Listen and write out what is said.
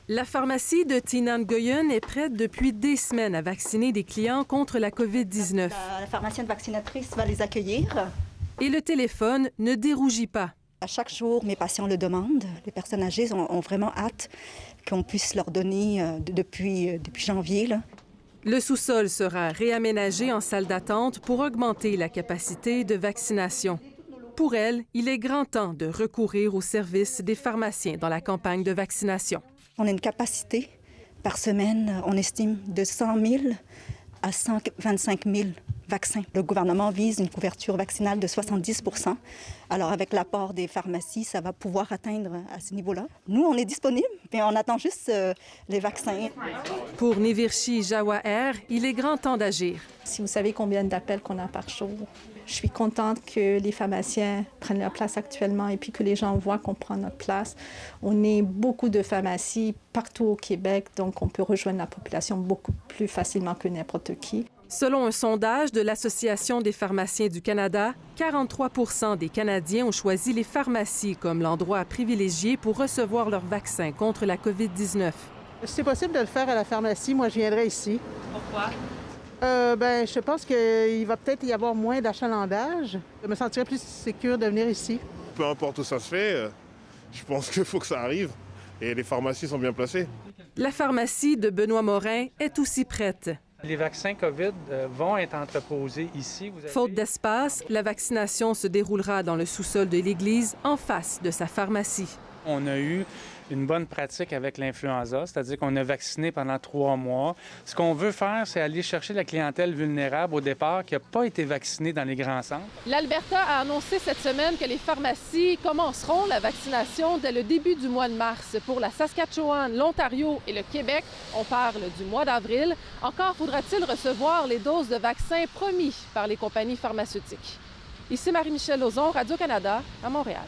La pharmacie de Tina Nguyen est prête depuis des semaines à vacciner des clients contre la COVID-19. La pharmacienne vaccinatrice va les accueillir. Et le téléphone ne dérougit pas. À chaque jour, mes patients le demandent. Les personnes âgées ont vraiment hâte qu'on puisse leur donner depuis janvier. Là. Le sous-sol sera réaménagé en salle d'attente pour augmenter la capacité de vaccination. Pour elle, il est grand temps de recourir au service des pharmaciens dans la campagne de vaccination. On a une capacité par semaine, on estime, de 100 000 à 125 000 vaccins. Le gouvernement vise une couverture vaccinale de 70 %. Alors, avec l'apport des pharmacies, ça va pouvoir atteindre à ce niveau-là. Nous, on est disponibles, mais on attend juste les vaccins. Pour Nivirchi Jawaher, il est grand temps d'agir. Si vous savez combien d'appels qu'on a par jour, je suis contente que les pharmaciens prennent leur place actuellement et puis que les gens voient qu'on prend notre place. On est beaucoup de pharmacies partout au Québec, donc on peut rejoindre la population beaucoup plus facilement que n'importe qui. Selon un sondage de l'Association des pharmaciens du Canada, 43 % des Canadiens ont choisi les pharmacies comme l'endroit privilégié pour recevoir leur vaccin contre la COVID-19. Si c'est possible de le faire à la pharmacie, moi, je viendrai ici. Pourquoi? Je pense qu'il va peut-être y avoir moins d'achalandage. Je me sentirais plus sécure de venir ici. Peu importe où ça se fait, je pense qu'il faut que ça arrive. Et les pharmacies sont bien placées. La pharmacie de Benoît Morin est aussi prête. Les vaccins COVID vont être entreposés ici. Faute d'espace, la vaccination se déroulera dans le sous-sol de l'église, en face de sa pharmacie. On a eu une bonne pratique avec l'influenza, c'est-à-dire qu'on a vacciné pendant 3 mois. Ce qu'on veut faire, c'est aller chercher la clientèle vulnérable au départ qui n'a pas été vaccinée dans les grands centres. L'Alberta a annoncé cette semaine que les pharmacies commenceront la vaccination dès le début du mois de mars. Pour la Saskatchewan, l'Ontario et le Québec, on parle du mois d'avril. Encore faudra-t-il recevoir les doses de vaccins promis par les compagnies pharmaceutiques. Ici Marie-Michelle Lauzon, Radio-Canada, à Montréal.